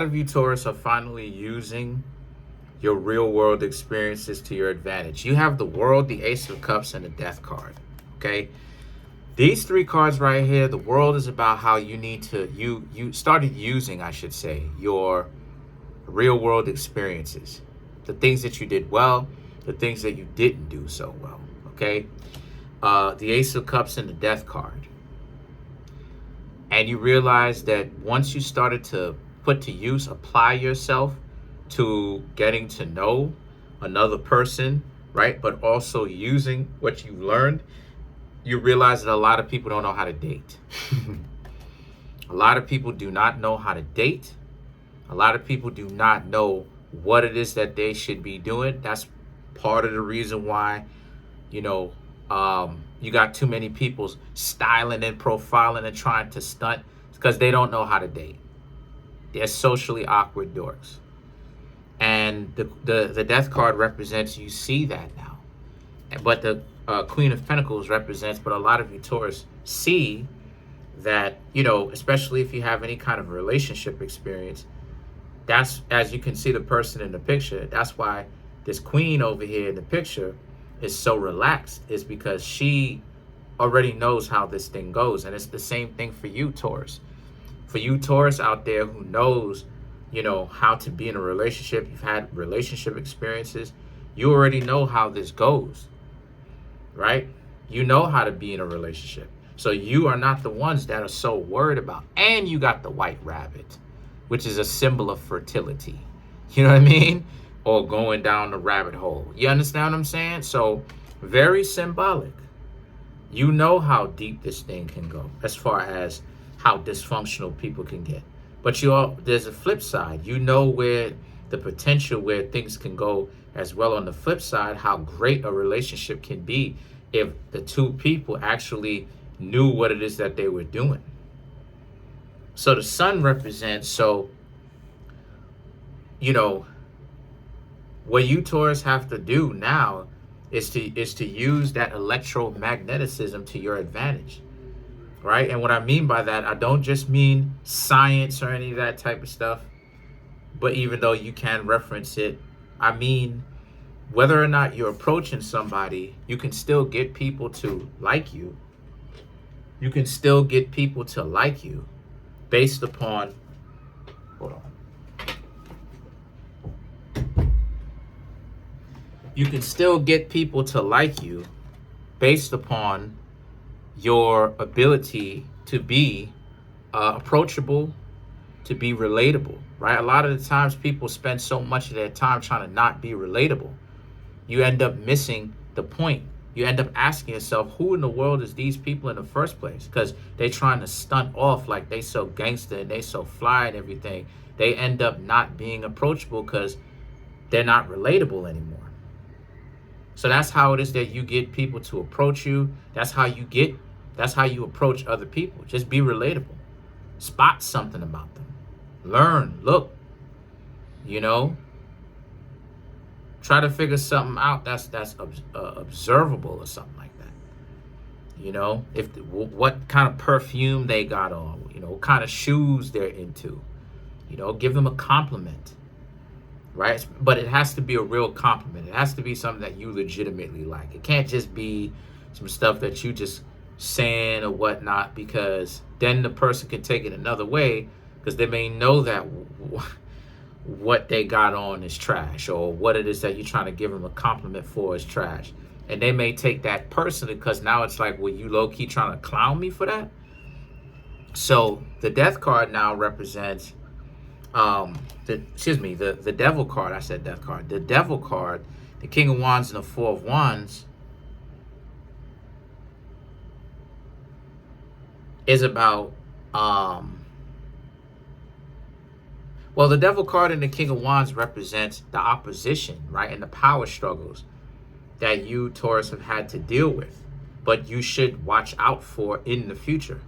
A lot of you Taurus are finally using your real world experiences to your advantage. You have the world, the ace of cups, and the death card. Okay. These three cards right here, the world is about how you need to, you started using, I should say, your real world experiences. The things that you did well, the things that you didn't do so well. Okay. The ace of cups and the death card. And you realize that once you started to put to use, apply yourself to getting to know another person, right? But also using what you've learned, you realize that a lot of people don't know how to date. A lot of people do not know how to date. A lot of people do not know what it is that they should be doing. That's part of the reason why, you know, you got too many people styling and profiling and trying to stunt because they don't know how to date. They're socially awkward dorks. And the death card represents, you see that now. But the Queen of Pentacles represents, but a lot of you Taurus see that, you know, especially if you have any kind of relationship experience, that's, as you can see the person in the picture, that's why this queen over here in the picture is so relaxed, is because she already knows how this thing goes. And it's the same thing for you Taurus. For you Taurus out there who knows, you know, how to be in a relationship, you've had relationship experiences, you already know how this goes, right? You know how to be in a relationship. So you are not the ones that are so worried about. And you got the white rabbit, which is a symbol of fertility. You know what I mean? Or going down the rabbit hole. You understand what I'm saying? So very symbolic. You know how deep this thing can go as far as how dysfunctional people can get. But there's a flip side. You know where the potential, where things can go as well. On the flip side, how great a relationship can be if the two people actually knew what it is that they were doing. So the sun represents, so, you know, what you Taurus have to do now is to use that electromagnetism to your advantage. Right? And what I mean by that, I don't just mean science or any of that type of stuff, but even though you can reference it, I mean, whether or not you're approaching somebody, you can still get people to like you. You can still get people to like you based upon, hold on. You can still get people to like you based upon your ability to be approachable, to be relatable, right? A lot of the times people spend so much of their time trying to not be relatable. You end up missing the point. You end up asking yourself, who in the world is these people in the first place? Because they're trying to stunt off like they so gangster and they so fly and everything. They end up not being approachable because they're not relatable anymore. So that's how it is that you get people to approach you. That's how you approach other people. Just be relatable. Spot something about them. Learn, look, you know. Try to figure something out that's observable or something like that. You know, what kind of perfume they got on, you know, what kind of shoes they're into. You know, give them a compliment, right? But it has to be a real compliment. It has to be something that you legitimately like. It can't just be some stuff that you just saying or whatnot, because then the person can take it another way, because they may know that what they got on is trash, or what it is that you're trying to give them a compliment for is trash. And they may take that personally, because now it's like, well, you low-key trying to clown me for that? So the death card now represents, the devil card. I said death card. The devil card, the King of Wands and the Four of Wands, is about, well, the devil card and the King of Wands represents the opposition, right? And the power struggles that you Taurus have had to deal with, but you should watch out for in the future.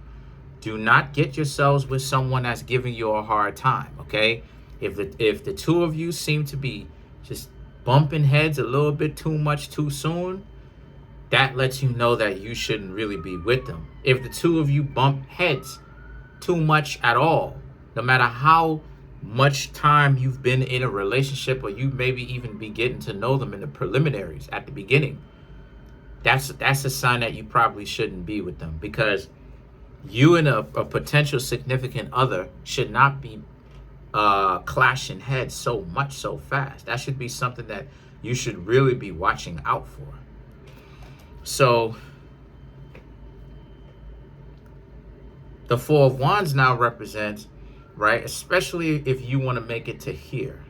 Do not get yourselves with someone that's giving you a hard time, okay? If the two of you seem to be just bumping heads a little bit too much too soon, that lets you know that you shouldn't really be with them. If the two of you bump heads too much at all, no matter how much time you've been in a relationship, or you maybe even be getting to know them in the preliminaries at the beginning, that's a sign that you probably shouldn't be with them, because you and a potential significant other should not be clashing heads so much so fast. That should be something that you should really be watching out for. So the Four of Wands now represents, right, especially if you want to make it to here,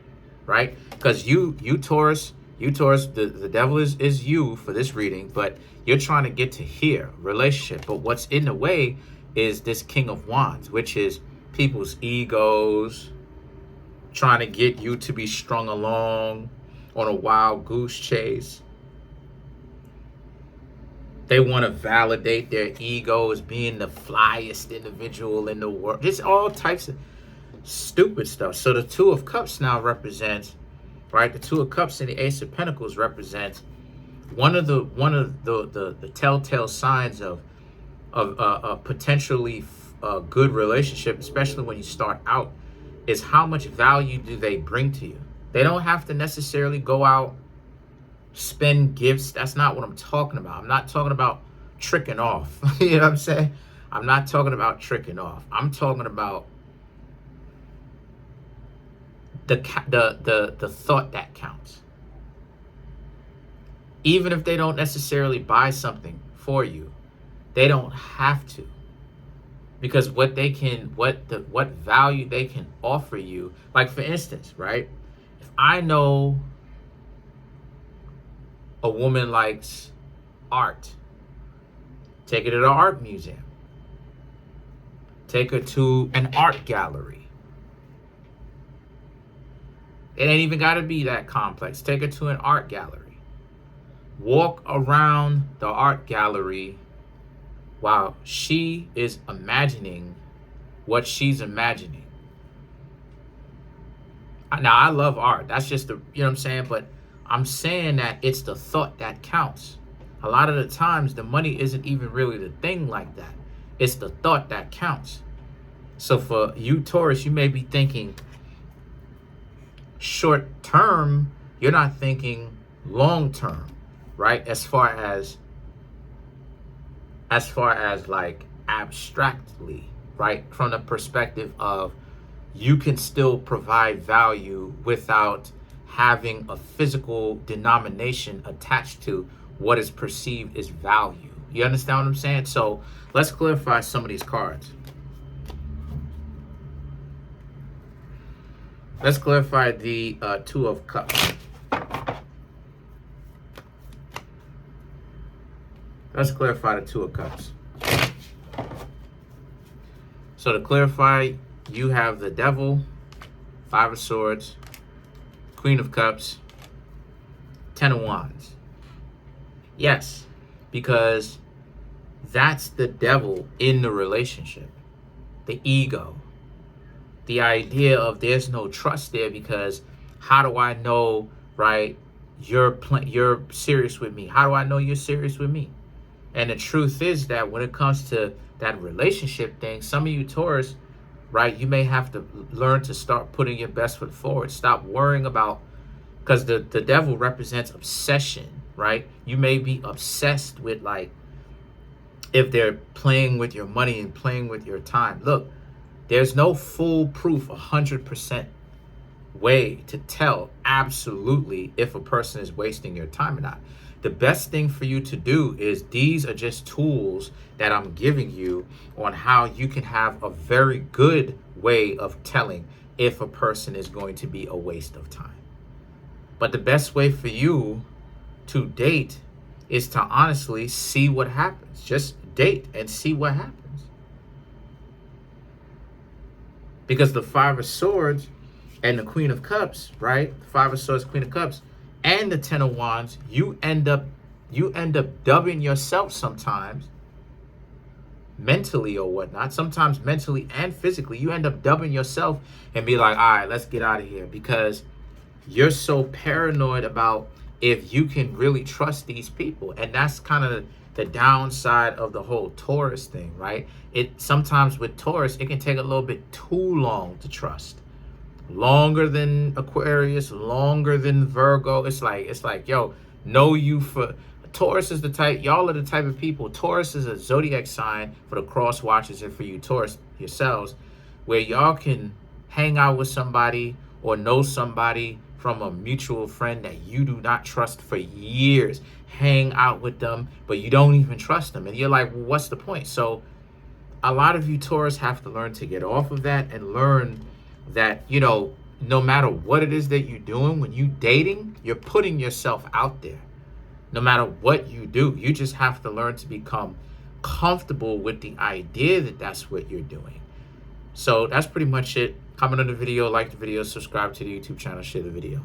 right? Because you Taurus, the devil is you for this reading, but you're trying to get to here, relationship. But what's in the way is this King of Wands, which is people's egos, trying to get you to be strung along on a wild goose chase. They want to validate their ego as being the flyest individual in the world. Just all types of stupid stuff. So the Two of Cups now represents, right? The Two of Cups and the Ace of Pentacles represents one of the telltale signs of a potentially good relationship, especially when you start out, is how much value do they bring to you. They don't have to necessarily go out, spend gifts. That's not what I'm talking about. I'm not talking about tricking off. You know what I'm saying? I'm not talking about tricking off. I'm talking about the thought that counts. Even if they don't necessarily buy something for you, they don't have to. Because what value they can offer you, like for instance, right? If I know a woman likes art, take her to the art museum. Take her to an art gallery. It ain't even got to be that complex. Take her to an art gallery. Walk around the art gallery while she is imagining what she's imagining. Now, I love art. That's just the, you know what I'm saying? But I'm saying that it's the thought that counts. A lot of the times, the money isn't even really the thing like that. It's the thought that counts. So for you, Taurus, you may be thinking short term. You're not thinking long term, right? As far as like abstractly, right? From the perspective of you can still provide value without having a physical denomination attached to what is perceived as value. You understand what I'm saying? So let's clarify some of these cards. Let's clarify the Two of Cups. Let's clarify the Two of Cups. So to clarify, you have the Devil, Five of Swords, Queen of Cups, Ten of Wands. Yes, because that's the devil in the relationship. The ego. The idea of there's no trust there, because how do I know, right, you're serious with me? How do I know you're serious with me? And the truth is that when it comes to that relationship thing, some of you Taurus, right, you may have to learn to start putting your best foot forward. Stop worrying about, because the devil represents obsession, right? You may be obsessed with, like, if they're playing with your money and playing with your time. Look, there's no foolproof 100% way to tell absolutely if a person is wasting your time or not. The best thing for you to do is, these are just tools that I'm giving you on how you can have a very good way of telling if a person is going to be a waste of time. But the best way for you to date is to honestly see what happens. Just date and see what happens. Because the Five of Swords and the Queen of Cups, right? The Five of Swords, Queen of Cups, and the Ten of Wands, you end up dubbing yourself sometimes, mentally or whatnot, sometimes mentally and physically. You end up dubbing yourself and be like, all right, let's get out of here, because you're so paranoid about if you can really trust these people. And that's kind of the downside of the whole Taurus thing, right? It sometimes with Taurus, it can take a little bit too long to trust. longer than Aquarius, longer than Virgo. It's like, yo, know you for Taurus is the type, y'all are the type of people. Taurus is a zodiac sign for the cross watchers and for you Taurus yourselves, where y'all can hang out with somebody or know somebody from a mutual friend that you do not trust for years. Hang out with them, but you don't even trust them. And you're like, well, what's the point? So a lot of you Taurus have to learn to get off of that and learn that, you know, no matter what it is that you're doing, when you dating, you're putting yourself out there. No matter what you do, you just have to learn to become comfortable with the idea that that's what you're doing. So that's pretty much it. Comment on the video, like the video, subscribe to the YouTube channel, share the video.